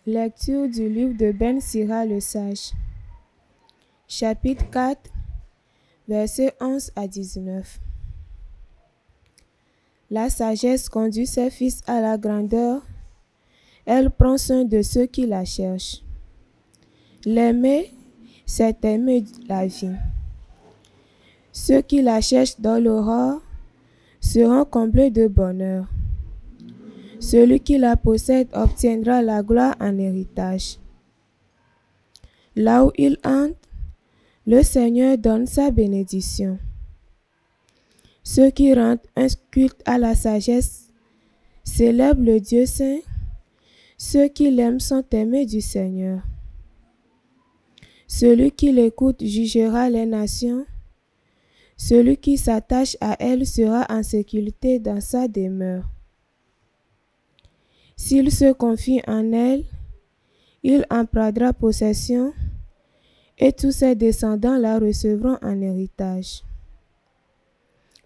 Lecture du livre de Ben Sira le Sage. Chapitre 4, versets 11 à 19. La sagesse conduit ses fils à la grandeur. Elle prend soin de ceux qui la cherchent. L'aimer, c'est aimer la vie. Ceux qui la cherchent dans l'aurore seront comblés de bonheur. Celui qui la possède obtiendra la gloire en héritage. Là où il entre, le Seigneur donne sa bénédiction. Ceux qui rendent un culte à la sagesse célèbrent le Dieu saint. Ceux qui l'aiment sont aimés du Seigneur. Celui qui l'écoute jugera les nations. Celui qui s'attache à elle sera en sécurité dans sa demeure. S'il se confie en elle, il en prendra possession et tous ses descendants la recevront en héritage.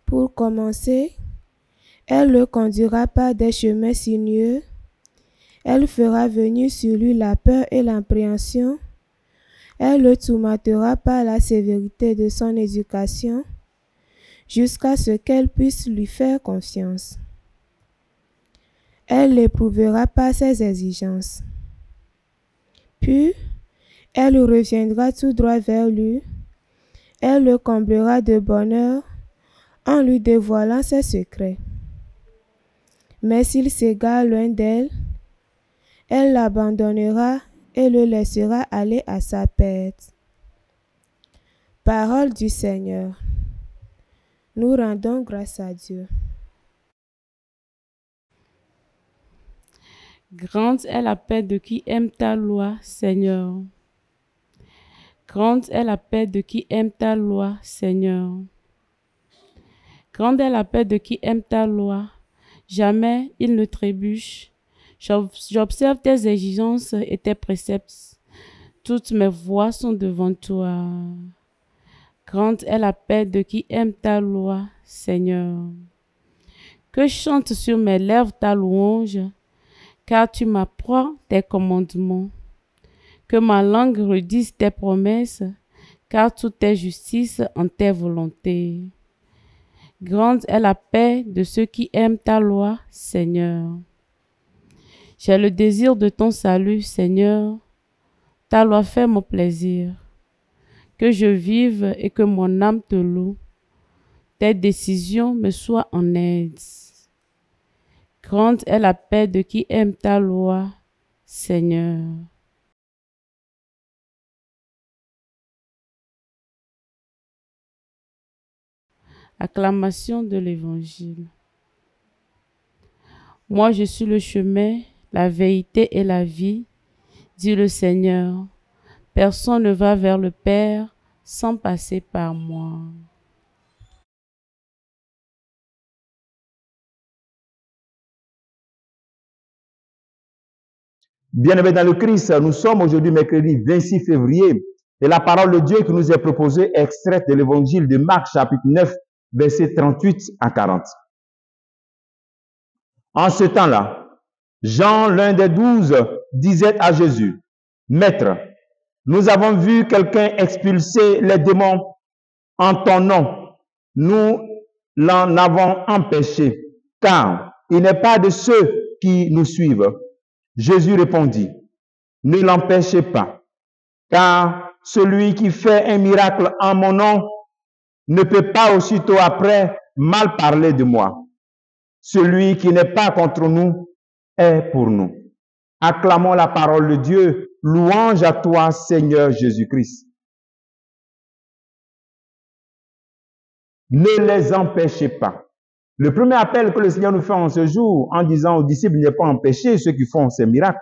Pour commencer, elle le conduira par des chemins sinueux. Elle fera venir sur lui la peur et l'appréhension. Elle le tourmentera par la sévérité de son éducation, jusqu'à ce qu'elle puisse lui faire confiance. Elle l'éprouvera par ses exigences. Puis, elle reviendra tout droit vers lui. Elle le comblera de bonheur en lui dévoilant ses secrets. Mais s'il s'égare loin d'elle, elle l'abandonnera et le laissera aller à sa perte. Parole du Seigneur. Nous rendons grâce à Dieu. Grande est la paix de qui aime ta loi, Seigneur. Grande est la paix de qui aime ta loi, Seigneur. Grande est la paix de qui aime ta loi. Jamais il ne trébuche. J'observe tes exigences et tes préceptes. Toutes mes voies sont devant toi. Grande est la paix de qui aime ta loi, Seigneur. Que chante sur mes lèvres ta louange, car tu m'apprends tes commandements. Que ma langue redise tes promesses, car tout est justice en tes volontés. Grande est la paix de ceux qui aiment ta loi, Seigneur. J'ai le désir de ton salut, Seigneur. Ta loi fait mon plaisir. Que je vive et que mon âme te loue. Tes décisions me soient en aide. Grande est la paix de qui aime ta loi, Seigneur. Acclamation de l'Évangile. Moi, je suis le chemin, la vérité et la vie, dit le Seigneur. Personne ne va vers le Père sans passer par moi. Bien-aimés dans le Christ, nous sommes aujourd'hui mercredi 26 février et la parole de Dieu qui nous est proposée est extraite de l'évangile de Marc chapitre 9, versets 38 à 40. En ce temps-là, Jean, l'un des 12, disait à Jésus, « Maître, nous avons vu quelqu'un expulser les démons en ton nom. Nous l'en avons empêché, car il n'est pas de ceux qui nous suivent. » Jésus répondit, « Ne l'empêchez pas, car celui qui fait un miracle en mon nom ne peut pas aussitôt après mal parler de moi. Celui qui n'est pas contre nous est pour nous. » Acclamons la parole de Dieu. Louange à toi, Seigneur Jésus-Christ. Ne les empêchez pas. Le premier appel que le Seigneur nous fait en ce jour, en disant aux disciples, ne pas empêcher ceux qui font ces miracles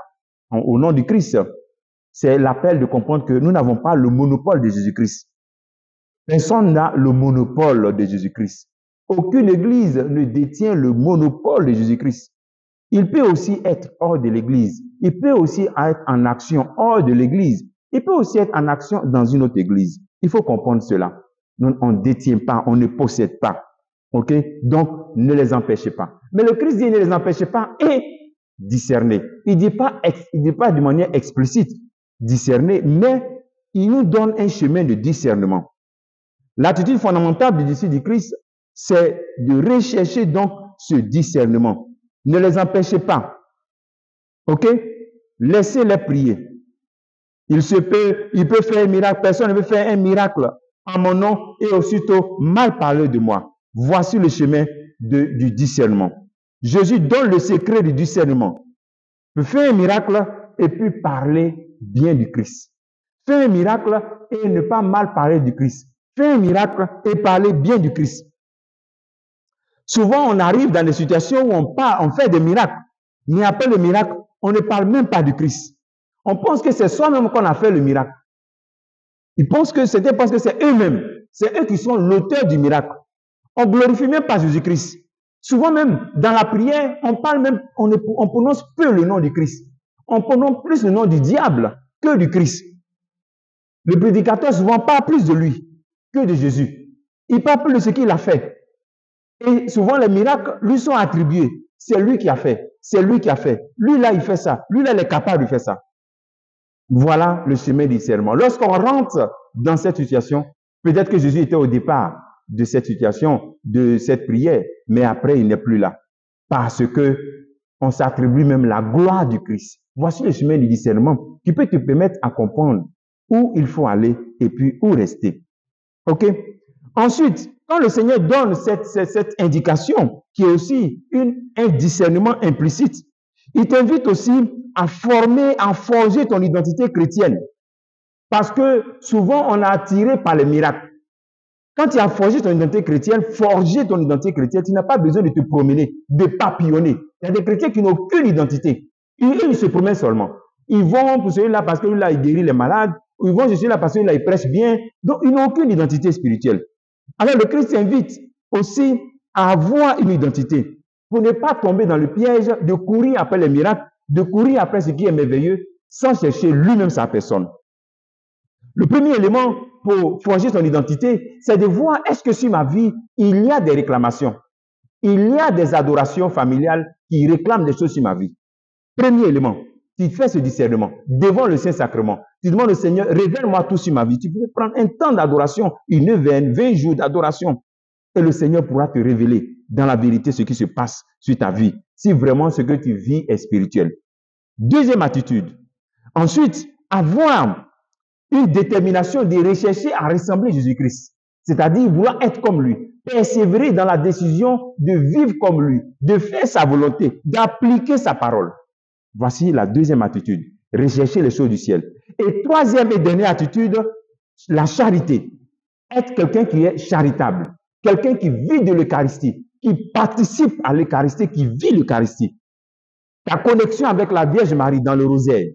au nom du Christ, c'est l'appel de comprendre que nous n'avons pas le monopole de Jésus-Christ. Personne n'a le monopole de Jésus-Christ. Aucune église ne détient le monopole de Jésus-Christ. Il peut aussi être hors de l'église. Il peut aussi être en action hors de l'église. Il peut aussi être en action dans une autre église. Il faut comprendre cela. Nous, on ne détient pas, on ne possède pas. Ok? Donc, ne les empêchez pas. Mais le Christ dit, ne les empêchez pas et discerner. Il dit pas de manière explicite discerner, mais il nous donne un chemin de discernement. L'attitude fondamentale du disciple du Christ, c'est de rechercher donc ce discernement. Ne les empêchez pas. OK? Laissez-les prier. Il peut faire un miracle. Personne ne peut faire un miracle en mon nom et aussitôt mal parler de moi. Voici le chemin du discernement. Jésus donne le secret du discernement. Faire un miracle et puis parler bien du Christ. Faire un miracle et ne pas mal parler du Christ. Faire un miracle et parler bien du Christ. Souvent, on arrive dans des situations où on fait des miracles. Mais après le miracle, on ne parle même pas du Christ. On pense que c'est soi-même qu'on a fait le miracle. Ils pensent que c'était parce que c'est eux-mêmes. C'est eux qui sont l'auteur du miracle. On ne glorifie même pas Jésus-Christ. Souvent même, dans la prière, on prononce peu le nom du Christ. On prononce plus le nom du diable que du Christ. Le prédicateur souvent parle plus de lui que de Jésus. Il parle plus de ce qu'il a fait. Et souvent, les miracles lui sont attribués. C'est lui qui a fait. C'est lui qui a fait. Lui, là, il fait ça. Lui, là, il est capable de faire ça. Voilà le chemin du discernement. Lorsqu'on rentre dans cette situation, peut-être que Jésus était au départ de cette situation, de cette prière, mais après, il n'est plus là. Parce que on s'attribue même la gloire du Christ. Voici le chemin du discernement qui peut te permettre à comprendre où il faut aller et puis où rester. OK? Ensuite, quand le Seigneur donne cette indication, qui est aussi un discernement implicite, il t'invite aussi à forger ton identité chrétienne. Parce que souvent, on est attiré par les miracles. Quand tu as forgé ton identité chrétienne, tu n'as pas besoin de te promener, de papillonner. Il y a des chrétiens qui n'ont aucune identité. Ils se promènent seulement. Ils vont pour celui-là parce que là, il guérit les malades. Ou ils vont chez celui-là parce que là, il prêche bien. Donc, ils n'ont aucune identité spirituelle. Alors, le Christ invite aussi à avoir une identité pour ne pas tomber dans le piège de courir après les miracles, de courir après ce qui est merveilleux, sans chercher lui-même sa personne. Le premier élément pour forger son identité, c'est de voir est-ce que sur ma vie, il y a des réclamations. Il y a des adorations familiales qui réclament des choses sur ma vie. Premier élément, tu fais ce discernement devant le Saint-Sacrement. Tu demandes au Seigneur, révèle-moi tout sur ma vie. Tu peux prendre un temps d'adoration, une neuvaine, 20 jours d'adoration. Et le Seigneur pourra te révéler dans la vérité ce qui se passe sur ta vie, si vraiment ce que tu vis est spirituel. Deuxième attitude. Ensuite, avoir une détermination de rechercher à ressembler à Jésus-Christ. C'est-à-dire vouloir être comme lui. Persévérer dans la décision de vivre comme lui, de faire sa volonté, d'appliquer sa parole. Voici la deuxième attitude. Rechercher les choses du ciel. Et troisième et dernière attitude, la charité. Être quelqu'un qui est charitable. Quelqu'un qui vit de l'Eucharistie, qui participe à l'Eucharistie, qui vit l'Eucharistie. Ta connexion avec la Vierge Marie dans le rosaire.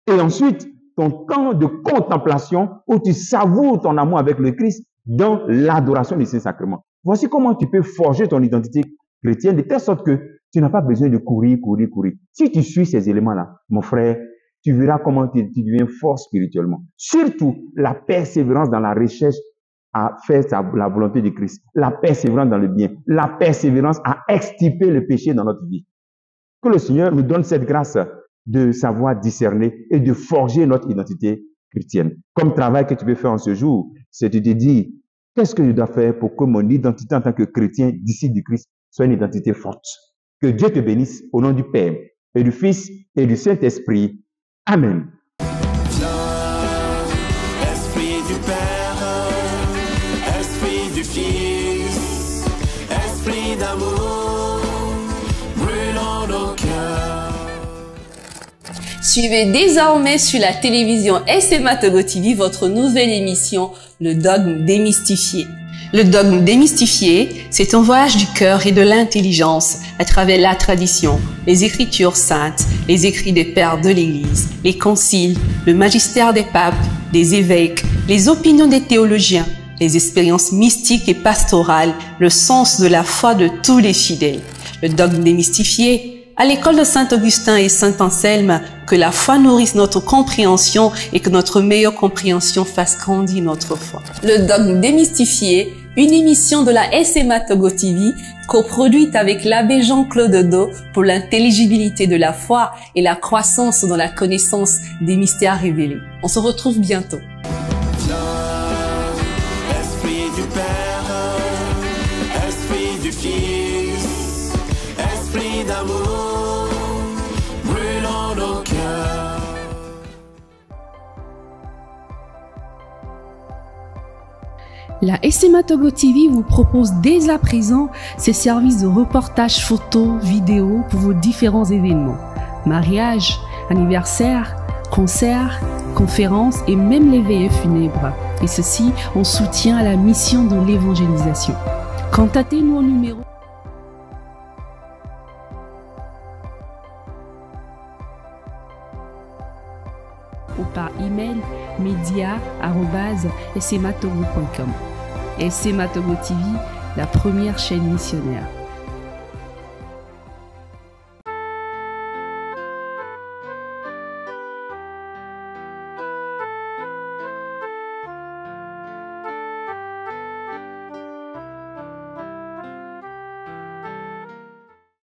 Et ensuite, ton temps de contemplation où tu savoures ton amour avec le Christ dans l'adoration du Saint-Sacrement. Voici comment tu peux forger ton identité chrétienne de telle sorte que tu n'as pas besoin de courir. Si tu suis ces éléments-là, mon frère, tu verras comment tu deviens fort spirituellement. Surtout, la persévérance dans la recherche à faire la volonté de Christ. La persévérance dans le bien. La persévérance à extirper le péché dans notre vie. Que le Seigneur nous donne cette grâce de savoir discerner et de forger notre identité chrétienne. Comme travail que tu peux faire en ce jour, c'est de te dire, qu'est-ce que je dois faire pour que mon identité en tant que chrétien, disciple du Christ, soit une identité forte. Que Dieu te bénisse au nom du Père et du Fils et du Saint-Esprit. Amen. Esprit du Père, Esprit du Fils, Esprit d'amour, brûlant nos cœurs. Suivez désormais sur la télévision SMA Togo TV votre nouvelle émission, Le Dogme Démystifié. Le Dogme Démystifié, c'est un voyage du cœur et de l'intelligence à travers la tradition, les écritures saintes, les écrits des pères de l'Église, les conciles, le magistère des papes, des évêques, les opinions des théologiens, les expériences mystiques et pastorales, le sens de la foi de tous les fidèles. Le Dogme Démystifié, à l'école de Saint-Augustin et Saint-Anselme, que la foi nourrisse notre compréhension et que notre meilleure compréhension fasse grandir notre foi. Le Dogme Démystifié, une émission de la SMA Togo TV coproduite avec l'abbé Jean-Claude Do pour l'intelligibilité de la foi et la croissance dans la connaissance des mystères révélés. On se retrouve bientôt. Esprit du Père, Esprit du Fils, Esprit d'amour, brûlant nos cœurs. La SMA Togo TV vous propose dès à présent ses services de reportage photo, vidéo pour vos différents événements. Mariage, anniversaire, concerts, conférences et même les veillées funèbres. Et ceci en soutien à la mission de l'évangélisation. Contactez-nous au numéro ou par email media@smatogo.com. SMA Togo TV, la première chaîne missionnaire.